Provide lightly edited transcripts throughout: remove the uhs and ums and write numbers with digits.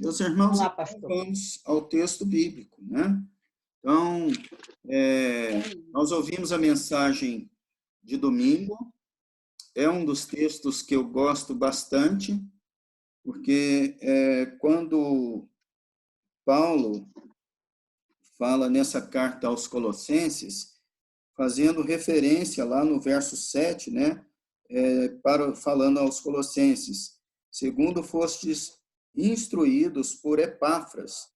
Meus irmãos, Vamos lá, pastor. vamos ao texto bíblico, né? Então, nós ouvimos a mensagem de domingo, é um dos textos que eu gosto bastante, porque quando Paulo fala nessa carta aos Colossenses, fazendo referência lá no verso 7, né, falando aos Colossenses, segundo fostes instruídos por Epáfras,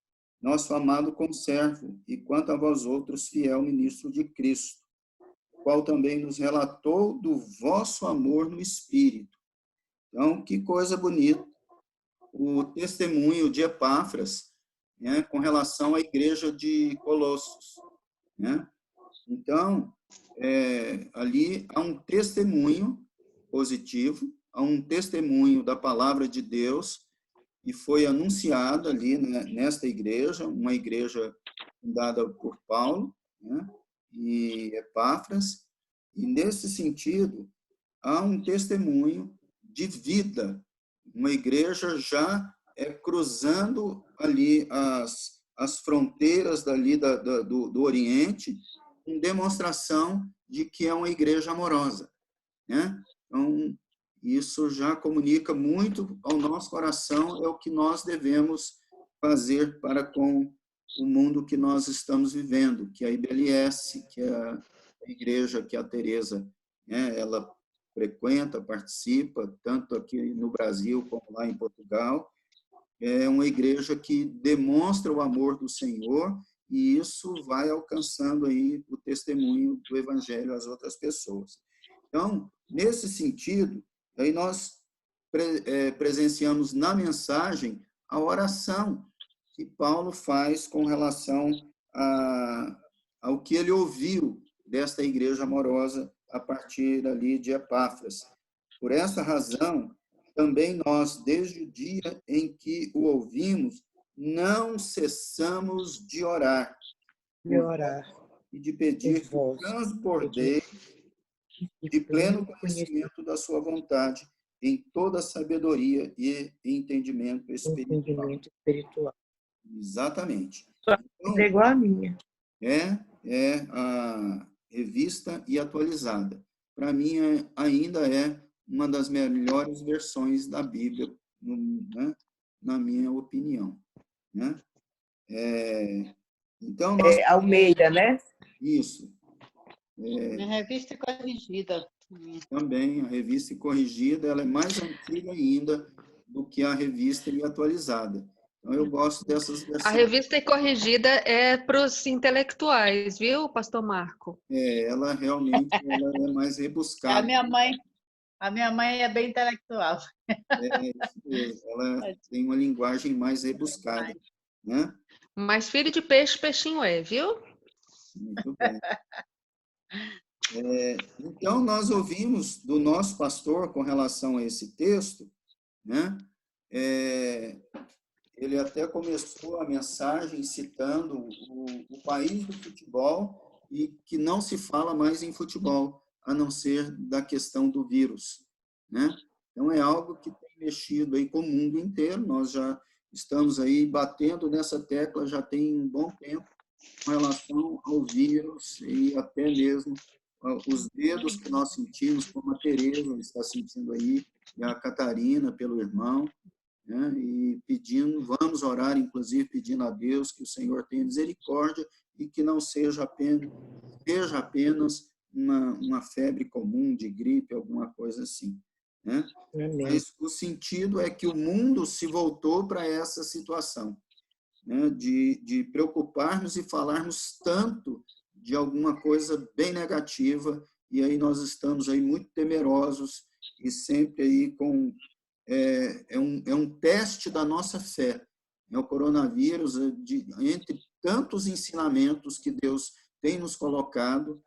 nosso amado conservo, e quanto a vós outros, fiel ministro de Cristo, o qual também nos relatou do vosso amor no Espírito. Então, que coisa bonita o testemunho de Epáfras, né, com relação à igreja de Colossos, né? Então, ali há um testemunho positivo, há um testemunho da palavra de Deus e foi anunciada ali, né, nesta igreja, uma igreja fundada por Paulo, né, e Epáfras, e nesse sentido há um testemunho de vida, uma igreja já cruzando ali as fronteiras dali do Oriente, em demonstração de que é uma igreja amorosa, né? Então, isso já comunica muito ao nosso coração, é o que nós devemos fazer para com o mundo que nós estamos vivendo, que é a IBLS, que é a igreja que a Teresa, né, ela frequenta, participa, tanto aqui no Brasil como lá em Portugal. É uma igreja que demonstra o amor do Senhor e isso vai alcançando aí o testemunho do Evangelho às outras pessoas. Então, nesse sentido, aí nós presenciamos na mensagem a oração que Paulo faz com relação ao que ele ouviu desta igreja amorosa a partir ali de Epáfras. Por essa razão, também nós, desde o dia em que o ouvimos, não cessamos de orar. E de pedir que transbordeis de pleno conhecimento da sua vontade, em toda sabedoria e entendimento espiritual. Exatamente. Então, é igual a minha. É a revista e atualizada. Para mim, ainda é uma das melhores versões da Bíblia, né? Na minha opinião, né? Então, nós... Almeida, né? Isso. A revista corrigida. Também, a revista corrigida, ela é mais antiga ainda do que a revista e atualizada. Então, eu gosto dessas versões. A revista corrigida é para os intelectuais, viu, pastor Marco? Ela realmente ela é mais rebuscada. A minha mãe é bem intelectual. Isso mesmo. Ela tem uma linguagem mais rebuscada, né? Mas filho de peixe, peixinho é, viu? Muito bem. Então, nós ouvimos do nosso pastor com relação a esse texto, né? Ele até começou a mensagem citando o país do futebol e que não se fala mais em futebol, a não ser da questão do vírus, né? Então, é algo que tem mexido aí com o mundo inteiro, nós já estamos aí batendo nessa tecla já tem um bom tempo com relação ao vírus e até mesmo os dedos que nós sentimos, como a Tereza está sentindo aí, e a Catarina, pelo irmão, né? E pedindo, vamos orar, inclusive, pedindo a Deus que o Senhor tenha misericórdia e que não seja apenas uma febre comum de gripe, alguma coisa assim, né? Mas o sentido é que o mundo se voltou para essa situação, né? De preocuparmos e falarmos tanto de alguma coisa bem negativa, e aí nós estamos aí muito temerosos e sempre aí com... É um teste da nossa fé. O coronavírus, entre tantos ensinamentos que Deus tem nos colocado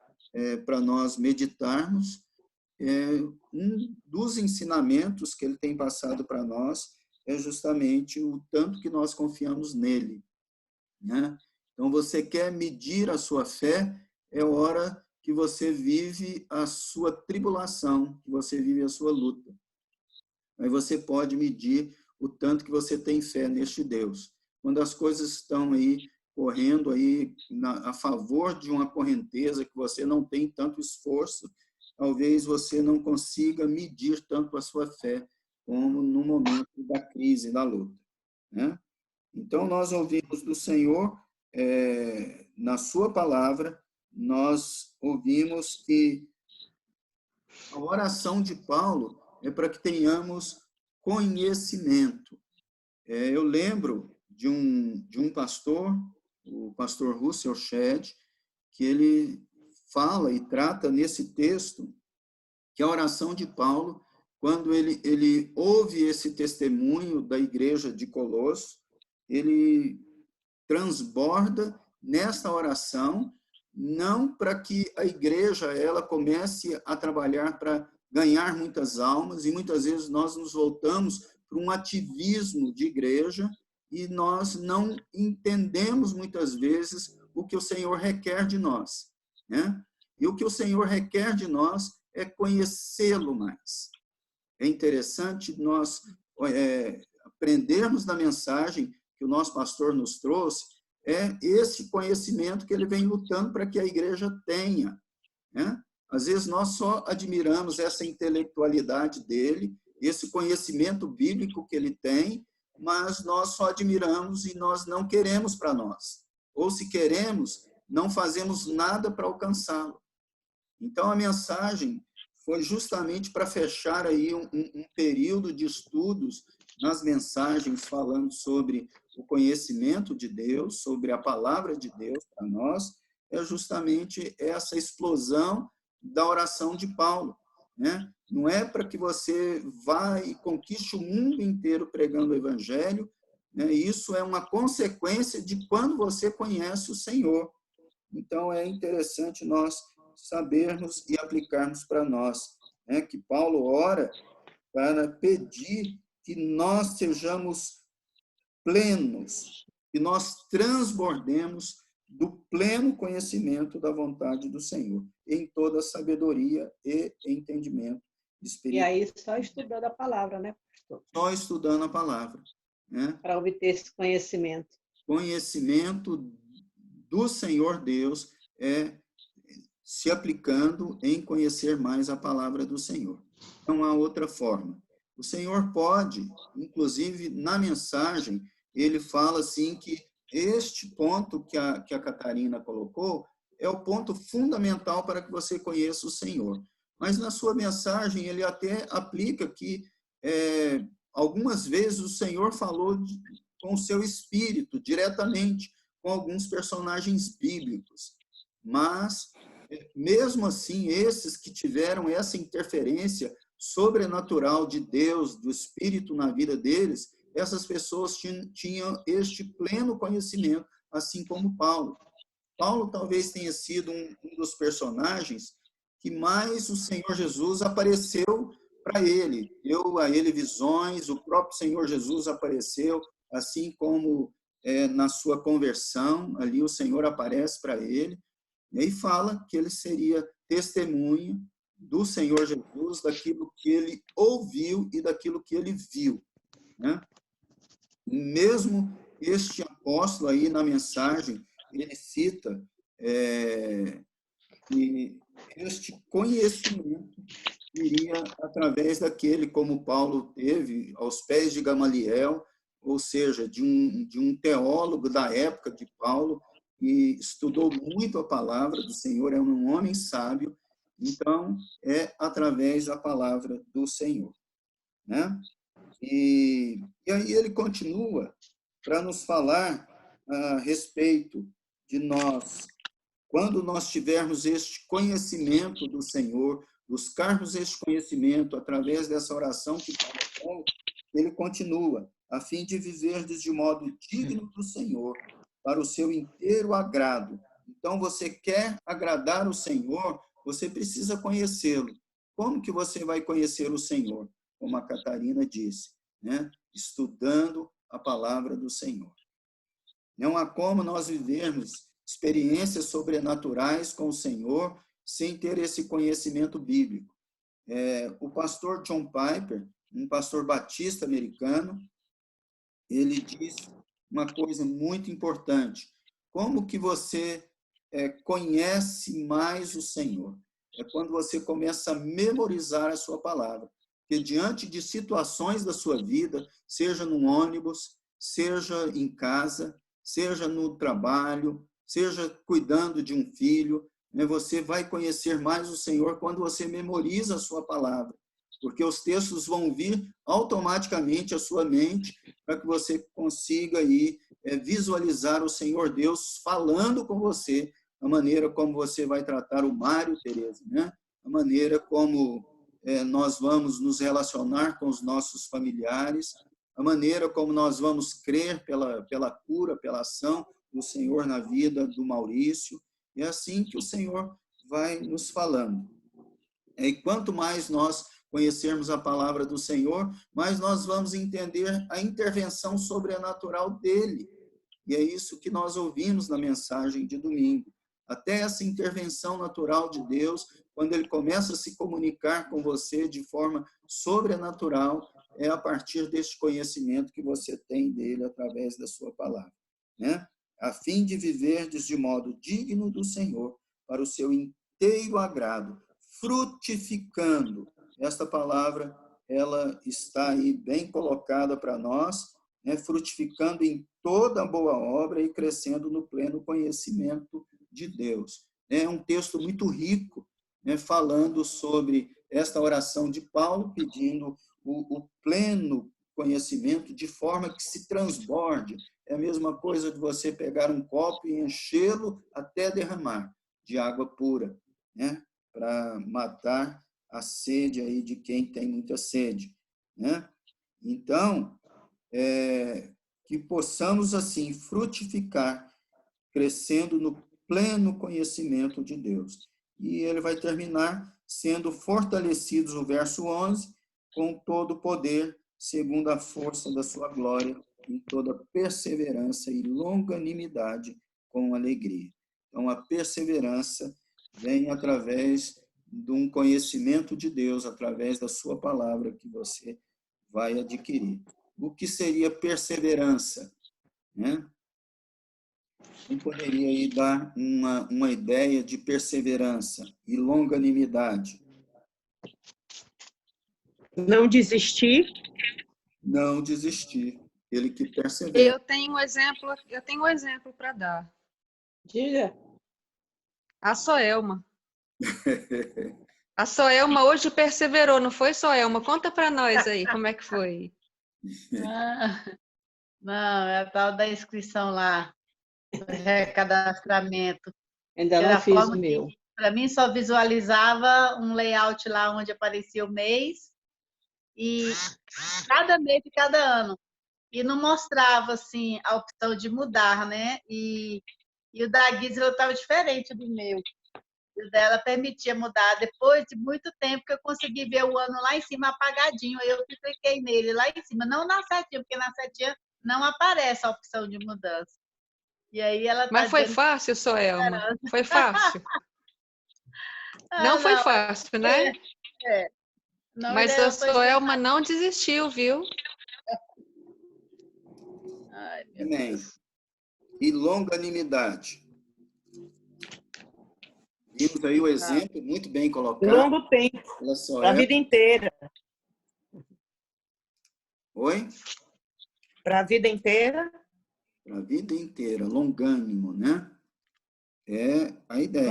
para nós meditarmos, um dos ensinamentos que Ele tem passado para nós é justamente o tanto que nós confiamos nele, né? Então, você quer medir a sua fé, é hora que você vive a sua tribulação, que você vive a sua luta. Aí você pode medir o tanto que você tem fé neste Deus. Quando as coisas estão aí correndo aí a favor de uma correnteza que você não tem tanto esforço, talvez você não consiga medir tanto a sua fé como no momento da crise, da luta, né? Então, nós ouvimos do Senhor, na sua palavra, nós ouvimos que a oração de Paulo é para que tenhamos conhecimento. Eu lembro de um pastor, o pastor Russell Shedd, que ele fala e trata nesse texto que a oração de Paulo, quando ele ouve esse testemunho da igreja de Colosso, ele transborda nessa oração, não para que a igreja ela comece a trabalhar para ganhar muitas almas, e muitas vezes nós nos voltamos para um ativismo de igreja, e nós não entendemos muitas vezes o que o Senhor requer de nós, né? E o que o Senhor requer de nós é conhecê-lo mais. É interessante nós aprendermos da mensagem que o nosso pastor nos trouxe, esse conhecimento que ele vem lutando para que a igreja tenha, né? Às vezes nós só admiramos essa intelectualidade dele, esse conhecimento bíblico que ele tem, mas nós só admiramos e nós não queremos para nós. Ou se queremos, não fazemos nada para alcançá-lo. Então, a mensagem foi justamente para fechar aí um período de estudos nas mensagens falando sobre o conhecimento de Deus, sobre a palavra de Deus para nós, é justamente essa explosão da oração de Paulo, né? Não é para que você vá e conquiste o mundo inteiro pregando o evangelho, né? Isso é uma consequência de quando você conhece o Senhor. Então, é interessante nós sabermos e aplicarmos para nós, né? Que Paulo ora para pedir que nós sejamos plenos, que nós transbordemos do pleno conhecimento da vontade do Senhor, em toda sabedoria e entendimento espiritual. E aí, só estudando a palavra, né, pastor? Só estudando a palavra, né? Para obter esse conhecimento. Conhecimento do Senhor Deus se aplicando em conhecer mais a palavra do Senhor. Não há outra forma. O Senhor pode, inclusive na mensagem, ele fala assim que este ponto que a Catarina colocou é o ponto fundamental para que você conheça o Senhor. Mas na sua mensagem ele até aplica que algumas vezes o Senhor falou com o seu espírito, diretamente, com alguns personagens bíblicos. Mas, mesmo assim, esses que tiveram essa interferência sobrenatural de Deus, do Espírito na vida deles, essas pessoas tinham este pleno conhecimento, assim como Paulo. Paulo talvez tenha sido um dos personagens que mais o Senhor Jesus apareceu para ele. Deu a ele visões, o próprio Senhor Jesus apareceu, assim como na sua conversão, ali o Senhor aparece para ele, e fala que ele seria testemunha do Senhor Jesus, daquilo que ele ouviu e daquilo que ele viu, né? Mesmo este apóstolo aí na mensagem, ele cita que este conhecimento iria através daquele, como Paulo teve, aos pés de Gamaliel, ou seja, de um teólogo da época de Paulo, que estudou muito a palavra do Senhor, é um homem sábio, então é através da palavra do Senhor, né? E aí ele continua para nos falar a respeito de nós, quando nós tivermos este conhecimento do Senhor, buscarmos este conhecimento através dessa oração que Paulo, ele continua, a fim de viverdes de modo digno do Senhor, para o seu inteiro agrado. Então, você quer agradar o Senhor, você precisa conhecê-lo. Como que você vai conhecer o Senhor? Como a Catarina disse, né? Estudando a palavra do Senhor. Não há como nós vivermos experiências sobrenaturais com o Senhor sem ter esse conhecimento bíblico. O pastor John Piper, um pastor batista americano, ele diz uma coisa muito importante. Como que você conhece mais o Senhor? É quando você começa a memorizar a sua palavra. Porque diante de situações da sua vida, seja no ônibus, seja em casa, seja no trabalho, seja cuidando de um filho, né, você vai conhecer mais o Senhor quando você memoriza a sua palavra. Porque os textos vão vir automaticamente à sua mente para que você consiga aí, visualizar o Senhor Deus falando com você, a maneira como você vai tratar o Mário, Tereza, né? A maneira como nós vamos nos relacionar com os nossos familiares, a maneira como nós vamos crer pela cura, pela ação do Senhor na vida do Maurício. É assim que o Senhor vai nos falando. E quanto mais nós conhecermos a palavra do Senhor, mais nós vamos entender a intervenção sobrenatural dele. E é isso que nós ouvimos na mensagem de domingo. Até essa intervenção natural de Deus, quando ele começa a se comunicar com você de forma sobrenatural, é a partir deste conhecimento que você tem dele através da sua palavra, né? A fim de viverdes de modo digno do Senhor, para o seu inteiro agrado, frutificando. Esta palavra, ela está aí bem colocada para nós, né? Frutificando em toda boa obra e crescendo no pleno conhecimento de Deus. É um texto muito rico, né? Falando sobre esta oração de Paulo, pedindo o pleno conhecimento de forma que se transborde. É a mesma coisa de você pegar um copo e enchê-lo até derramar de água pura, né? Para matar a sede aí de quem tem muita sede, né? Então, que possamos assim frutificar, crescendo no pleno conhecimento de Deus. E ele vai terminar sendo fortalecidos, o verso 11, com todo o poder, segundo a força da sua glória, em toda perseverança e longanimidade com alegria. Então, a perseverança vem através de um conhecimento de Deus, através da sua palavra que você vai adquirir. O que seria perseverança, né? Quem poderia aí dar uma ideia de perseverança e longanimidade? Não desistir. Não desistir. Ele que persevera. Eu tenho um exemplo para dar. Diga. A Soelma. A Soelma hoje perseverou, não foi, Soelma? Conta para nós aí, como é que foi? Não, é a tal da inscrição lá, do recadastramento. Ainda não fiz o meu. Para mim, só visualizava um layout lá onde aparecia o mês, e cada mês de cada ano. E não mostrava, assim, a opção de mudar, né? E o da Gisela estava diferente do meu. E o dela permitia mudar. Depois de muito tempo que eu consegui ver o ano lá em cima apagadinho, aí eu cliquei nele lá em cima, não na setinha, porque na setinha não aparece a opção de mudança. E aí ela Mas foi fácil, Soelma? Foi fácil? Não foi fácil, né? Não, mas a Soelma não desistiu, viu? Ai, meu Amém. Deus. E longanimidade. Vimos aí o exemplo muito bem colocado. Longo tempo, para a vida inteira. Oi? Para a vida inteira. Para a vida inteira, longânimo, né? É a ideia.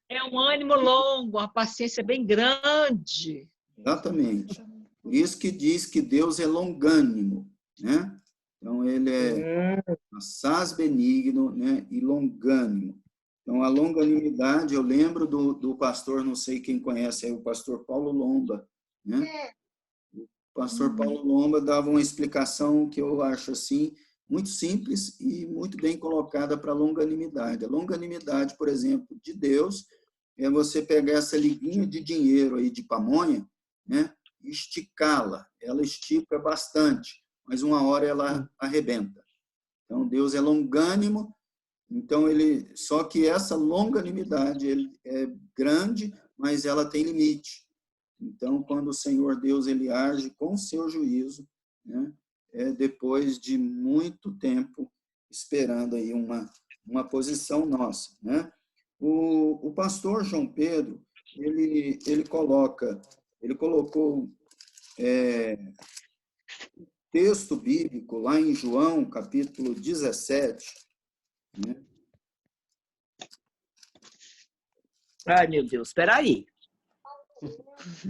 É um ânimo longo, uma paciência bem grande. Exatamente. Por isso que diz que Deus é longânimo, né? Então, ele é assaz benigno, né? E longânimo. Então, a longanimidade, eu lembro do pastor, não sei quem conhece aí, o pastor Paulo Lomba, né? O pastor Paulo Lomba dava uma explicação que eu acho assim, muito simples e muito bem colocada para a longanimidade. A longanimidade, por exemplo, de Deus, é você pegar essa liguinha de dinheiro aí de pamonha, né? E esticá-la. Ela estica bastante, mas uma hora ela arrebenta. Então, Deus é longânimo. Então, só que essa longanimidade ele é grande, mas ela tem limite. Então, quando o Senhor Deus ele age com o seu juízo, né, depois de muito tempo esperando aí uma posição nossa, né? O pastor João Pedro, ele colocou texto bíblico lá em João, capítulo 17, né? Ai, meu Deus, espera aí.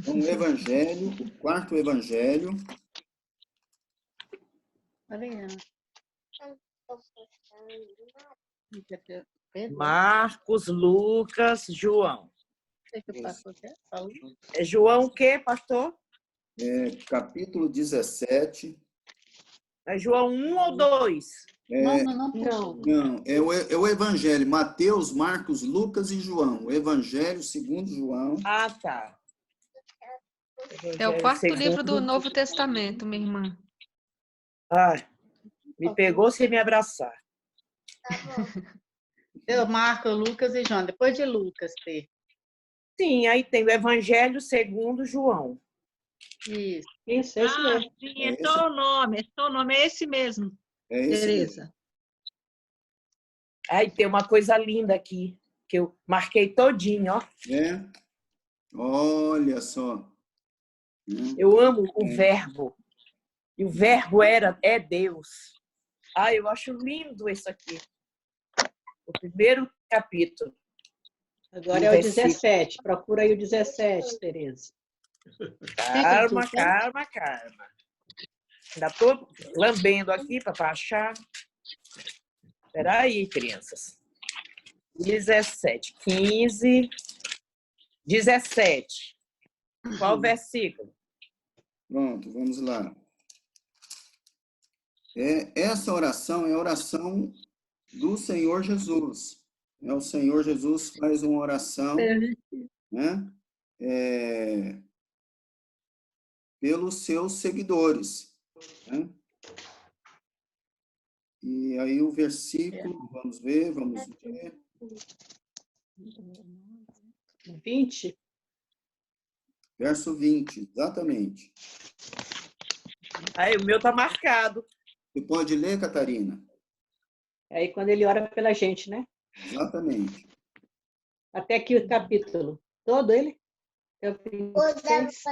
Um evangelho, o quarto evangelho. Marcos, Lucas, João. É João o quê, pastor? Capítulo 17. É João 1 ou 2? Não, é o evangelho, Mateus, Marcos, Lucas e João. O evangelho segundo João. Ah, tá. É o quarto livro do Novo Testamento, minha irmã. Ai, me pegou sem me abraçar. Eu marco Lucas e João, depois de Lucas, P. Sim, aí tem o Evangelho segundo João. Isso. Isso, esse mesmo. Sim, é seu nome, é esse mesmo, É esse Tereza. mesmo. Aí tem uma coisa linda aqui, que eu marquei todinho, ó. Olha só. Eu amo o verbo. E o verbo é Deus. Eu acho lindo isso aqui. O primeiro capítulo. Agora é o 17. Procura aí o 17, Tereza. Calma. Ainda estou lambendo aqui para achar. Espera aí, crianças. 17, 15, 17. Qual o versículo? Pronto, vamos lá. Essa oração é a oração do Senhor Jesus. O Senhor Jesus faz uma oração, né, pelos seus seguidores, né? E aí o versículo, vamos ver. 20. Verso 20, exatamente. Aí o meu está marcado. Você pode ler, Catarina? Aí quando ele ora pela gente, Exatamente. Até aqui o capítulo. Todo ele? É o 26.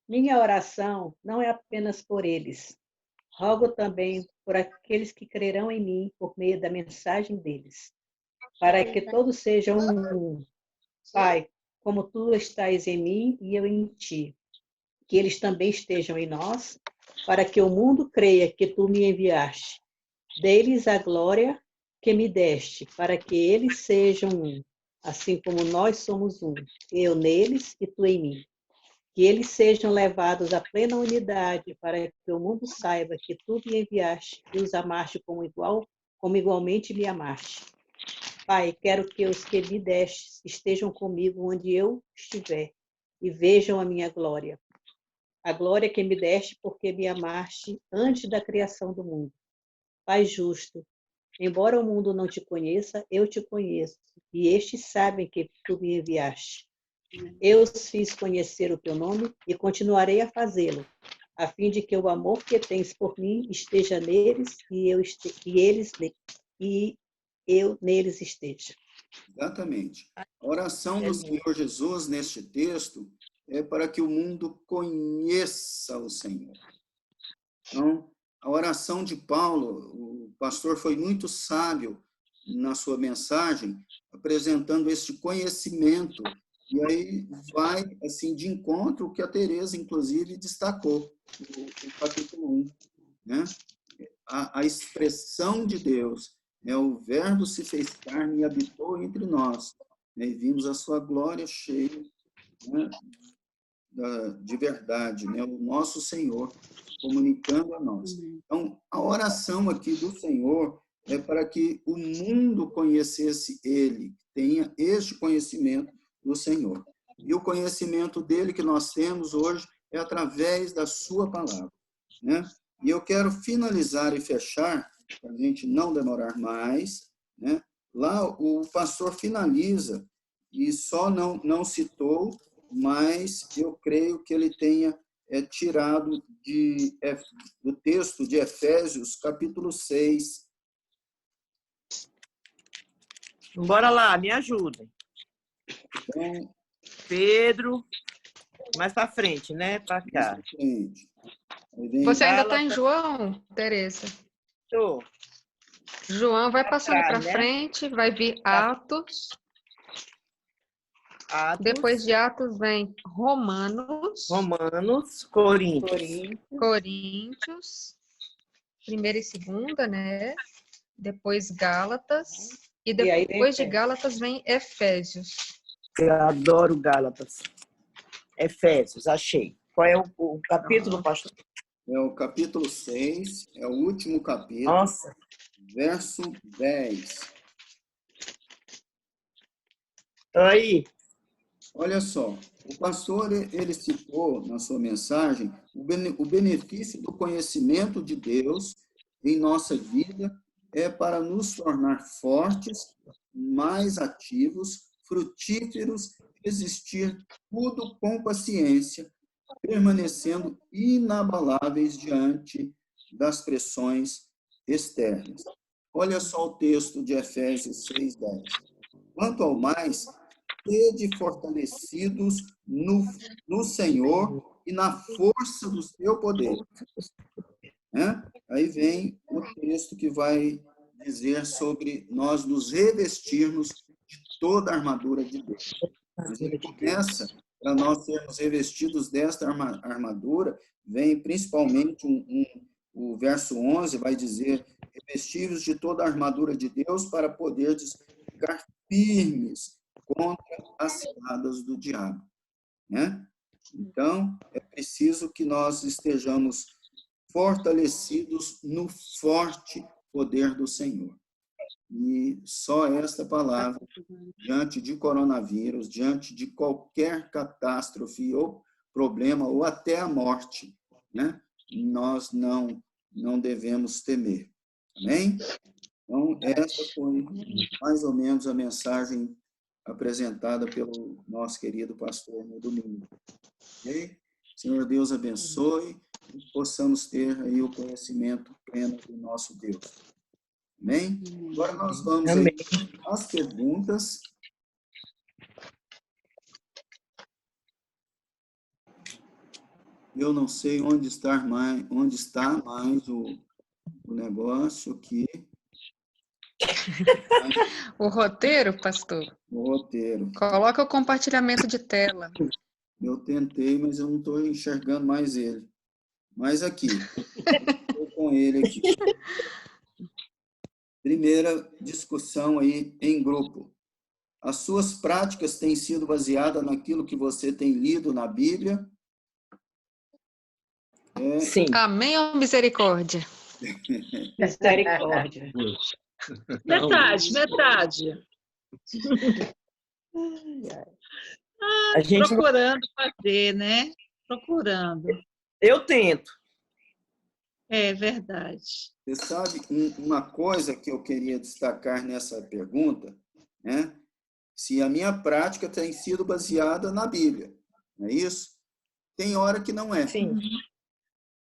Minha oração não é apenas por eles. Rogo também por aqueles que crerão em mim por meio da mensagem deles, para que todos sejam um. Pai, como tu estás em mim e eu em ti, que eles também estejam em nós, para que o mundo creia que tu me enviaste. Dê-lhes a glória que me deste, para que eles sejam um, assim como nós somos um, eu neles e tu em mim. Que eles sejam levados à plena unidade, para que o mundo saiba que tu me enviaste e os amaste como igualmente me amaste. Pai, quero que os que me deste estejam comigo onde eu estiver e vejam a minha glória. A glória que me deste porque me amaste antes da criação do mundo. Pai justo, embora o mundo não te conheça, eu te conheço, e estes sabem que tu me enviaste. Eu os fiz conhecer o teu nome e continuarei a fazê-lo, a fim de que o amor que tens por mim esteja neles e eu neles esteja. Exatamente. A oração do Senhor Jesus neste texto é para que o mundo conheça o Senhor. Então, a oração de Paulo, o pastor foi muito sábio na sua mensagem, apresentando este conhecimento. E aí vai, assim, de encontro o que a Tereza, inclusive, destacou no capítulo 1. Né? A expressão de Deus, o verbo se fez carne e habitou entre nós. Né? E vimos a sua glória cheia, né, de verdade, né? O nosso Senhor comunicando a nós. Então, a oração aqui do Senhor é para que o mundo conhecesse Ele, tenha este conhecimento do Senhor. E o conhecimento dele que nós temos hoje é através da sua palavra, né? E eu quero finalizar e fechar, para a gente não demorar mais, né? Lá o pastor finaliza, e só não citou, mas eu creio que ele tenha é tirado do texto de Efésios, capítulo 6. Bora lá, me ajudem. Então, Pedro, mais para frente, né? Para cá. Você ainda está em João, Tereza? Estou. João vai passando para né? frente, vai vir Atos. Depois de Atos vem Romanos. Coríntios. Primeira e segunda, né? Depois Gálatas. E depois de Gálatas vem Efésios. Eu adoro Gálatas. Efésios, achei. Qual é o capítulo, pastor? É o capítulo 6, é o último capítulo. Nossa. Verso 10. Aí. Olha só, o pastor, ele citou na sua mensagem o benefício do conhecimento de Deus em nossa vida é para nos tornar fortes, mais ativos, frutíferos, resistir tudo com paciência, permanecendo inabaláveis diante das pressões externas. Olha só o texto de Efésios 6:10. Quanto ao mais, sede fortalecidos no Senhor e na força do seu poder. Aí vem o texto que vai dizer sobre nós nos revestirmos de toda a armadura de Deus. Mas ele começa, para nós sermos revestidos desta armadura, vem principalmente o verso 11, vai dizer, revestivos de toda a armadura de Deus para poderdes ficar firmes contra as ciladas do diabo, né? Então, é preciso que nós estejamos fortalecidos no forte poder do Senhor. E só esta palavra, diante de coronavírus, diante de qualquer catástrofe ou problema, ou até a morte, né? Nós não devemos temer. Amém? Então, essa foi mais ou menos a mensagem apresentada pelo nosso querido pastor no domingo. Ok? Senhor Deus abençoe e possamos ter aí o conhecimento pleno do nosso Deus. Amém? Agora nós vamos aí às perguntas. Eu não sei onde está mais o negócio aqui. O roteiro, pastor? O roteiro. Coloca o compartilhamento de tela. Eu tentei, mas eu não estou enxergando mais ele. Mas aqui, estou com ele aqui. Primeira discussão aí em grupo. As suas práticas têm sido baseadas naquilo que você tem lido na Bíblia? Sim. Amém ou misericórdia? Misericórdia. Metade. A gente procurando fazer, né? Procurando. Eu tento. É verdade. Você sabe, uma coisa que eu queria destacar nessa pergunta, né? Se a minha prática tem sido baseada na Bíblia, não é isso? Tem hora que não é. Sim,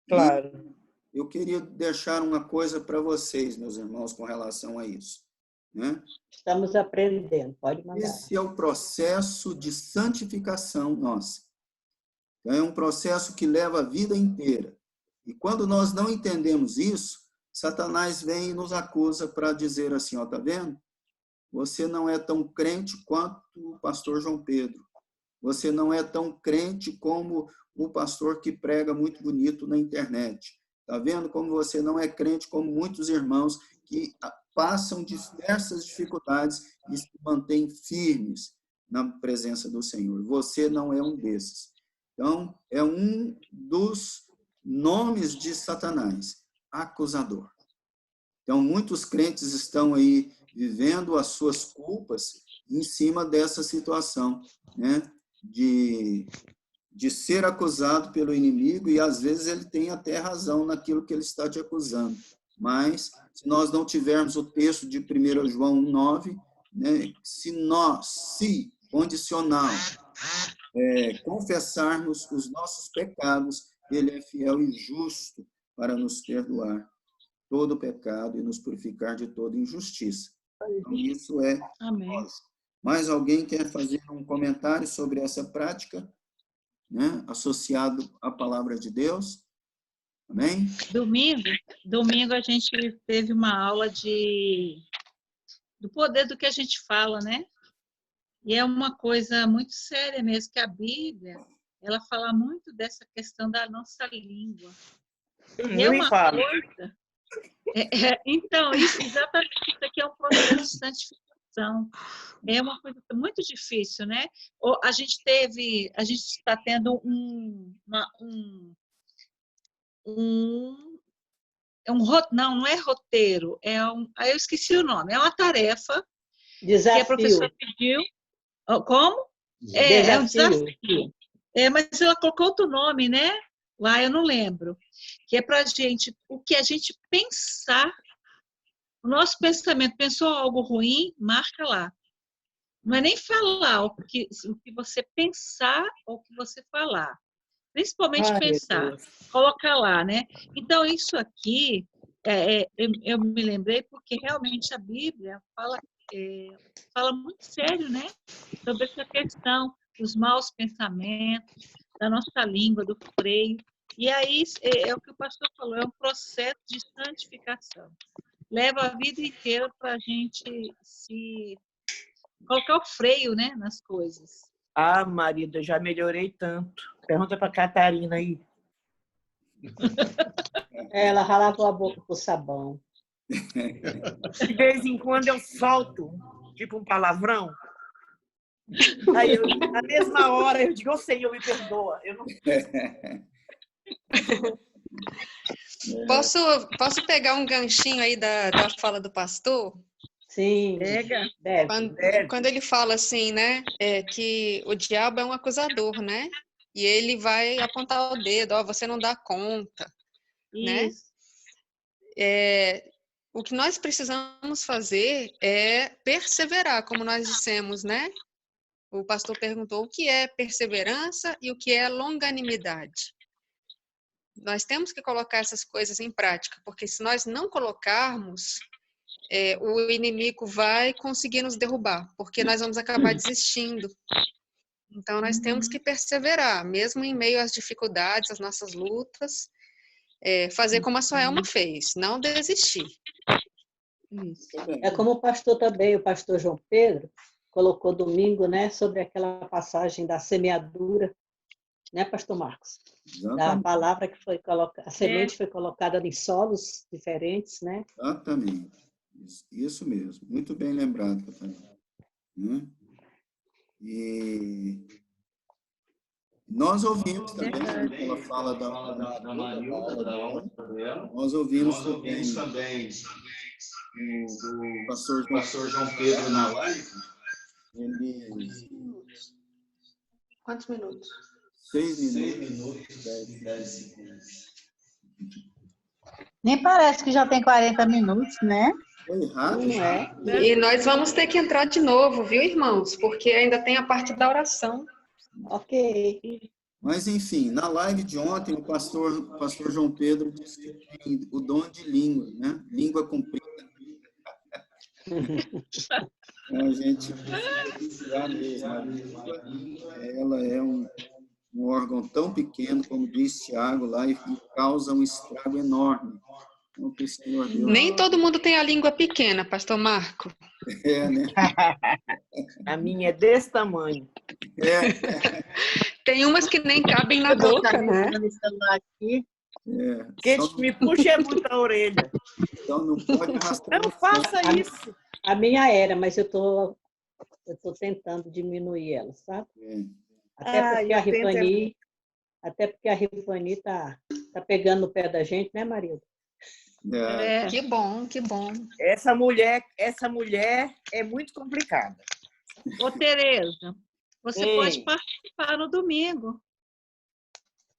claro. E eu queria deixar uma coisa para vocês, meus irmãos, com relação a isso, né? Estamos aprendendo, pode mandar. Esse é o processo de santificação nossa. Então, é um processo que leva a vida inteira. E quando nós não entendemos isso, Satanás vem e nos acusa para dizer assim, ó, tá vendo? Você não é tão crente quanto o pastor João Pedro. Você não é tão crente como o pastor que prega muito bonito na internet. Tá vendo como você não é crente como muitos irmãos que passam diversas dificuldades e se mantêm firmes na presença do Senhor. Você não é um desses. Então, é um dos nomes de Satanás, acusador. Então, muitos crentes estão aí vivendo as suas culpas em cima dessa situação, né? De ser acusado pelo inimigo, e às vezes ele tem até razão naquilo que ele está te acusando. Mas, se nós não tivermos o texto de 1 João 9, né? Se condicional, confessarmos os nossos pecados, Ele é fiel e justo para nos perdoar todo o pecado e nos purificar de toda injustiça. Então, isso é lógico. Mais alguém quer fazer um comentário sobre essa prática, né, associado à palavra de Deus? Amém? Domingo a gente teve uma aula do poder do que a gente fala, né? E é uma coisa muito séria mesmo, que a Bíblia, ela fala muito dessa questão da nossa língua. E é uma coisa... então, exatamente isso aqui é um processo de santificação. É uma coisa muito difícil, né? A gente está tendo não é roteiro, eu esqueci o nome, é uma tarefa Desafio. que a professora pediu. Como? É um desafio. Mas ela colocou outro nome, né? Lá eu não lembro. Que é para a gente, o que a gente pensar, o nosso pensamento, pensou algo ruim, marca lá. Não é nem falar o que você pensar ou o que você falar. Principalmente pensar, colocar lá, né? Então, isso aqui, eu me lembrei porque realmente a Bíblia fala muito sério, né? Sobre essa questão dos maus pensamentos, da nossa língua, do freio. E aí, é o que o pastor falou, é um processo de santificação. Leva a vida inteira para a gente colocar o freio, né, nas coisas. Ah, marido, eu já melhorei tanto. Pergunta para a Catarina aí. Ela ralava a boca com sabão. De vez em quando eu solto, tipo um palavrão. Aí, na mesma hora, eu digo, Senhor, me perdoa. Eu não... Posso pegar um ganchinho aí da fala do pastor? Sim, deve. Quando ele fala assim, né, que o diabo é um acusador, né? E ele vai apontar o dedo, você não dá conta, né? O que nós precisamos fazer é perseverar, como nós dissemos, né? O pastor perguntou o que é perseverança e o que é longanimidade. Nós temos que colocar essas coisas em prática, porque se nós não colocarmos, o inimigo vai conseguir nos derrubar, porque nós vamos acabar desistindo. Então, nós temos que perseverar, mesmo em meio às dificuldades, às nossas lutas, fazer como a Soelma fez, não desistir. É como o pastor também, o pastor João Pedro, colocou domingo, né, sobre aquela passagem da semeadura, né, pastor Marcos? Da palavra que foi colocada, a semente foi colocada em solos diferentes, né? Exatamente. Isso mesmo. Muito bem lembrado, Catarina. E nós ouvimos também, ela fala da Marilda, da aula dela. Nós ouvimos também o pastor João Pedro na live. Quantos minutos? 6 minutos, 10 segundos. Nem parece que já tem 40 minutos, né? Foi rápido. Não é? E nós vamos ter que entrar de novo, viu, irmãos? Porque ainda tem a parte da oração. Ok. Mas, enfim, na live de ontem, o pastor João Pedro disse que tem o dom de língua, né? Língua comprida. A gente precisa mesmo. A língua, ela é um órgão tão pequeno, como diz Tiago lá, e causa um estrago enorme. Então, que o Senhor Deus... Nem todo mundo tem a língua pequena, pastor Marco. Né? A minha é desse tamanho. Tem umas que nem cabem na boca, né? Quem me puxa é muita orelha. Então não pode arrastar. Não faça isso. A minha era, mas eu tô tentando diminuir ela, sabe? Até porque a Rifani tá pegando no pé da gente, né, Marilda? Que bom, que bom. Essa mulher é muito complicada. Ô, Tereza, você pode participar no domingo.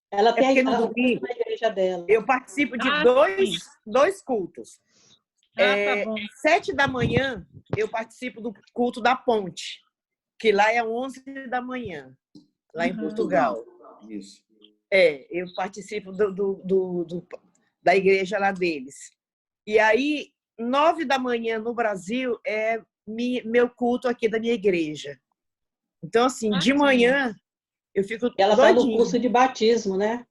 Ela tem no domingo, na igreja dela. Eu participo de dois cultos. Tá bom. 7 da manhã, eu participo do culto da Ponte, que lá é 11 da manhã, lá em Portugal. Isso. Eu participo da igreja lá deles. E aí, 9 da manhã no Brasil é meu culto aqui da minha igreja. Então, assim, de manhã eu fico Ela está no doidinha. curso de batismo, né?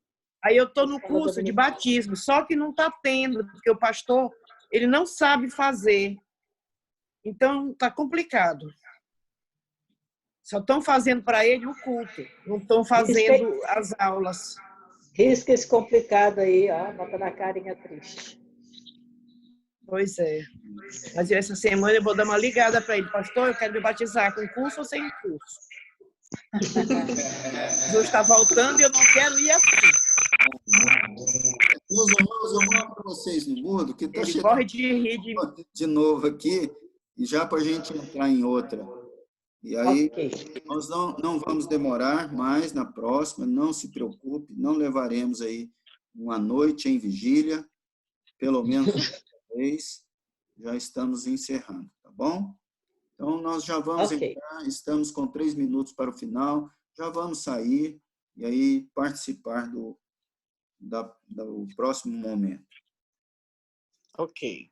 Aí eu estou no curso de batismo, só que não está tendo, porque o pastor ele não sabe fazer. Então, está complicado. Só estão fazendo para ele o culto, não estão fazendo as aulas. Risca esse complicado aí, ó, bota na carinha triste. Pois é. Mas essa semana eu vou dar uma ligada para ele. Pastor, eu quero me batizar com curso ou sem curso? Jesus está voltando e eu não quero ir assim. Meus irmãos, eu vou para vocês no mudo, que está chegando corre de rir de novo aqui, e já para a gente entrar em outra. E aí, nós não vamos demorar mais na próxima, não se preocupe, não levaremos aí uma noite em vigília, pelo menos uma vez, já estamos encerrando, tá bom? Então, nós já vamos entrar, estamos com 3 minutos para o final, já vamos sair e aí participar do próximo momento. Ok.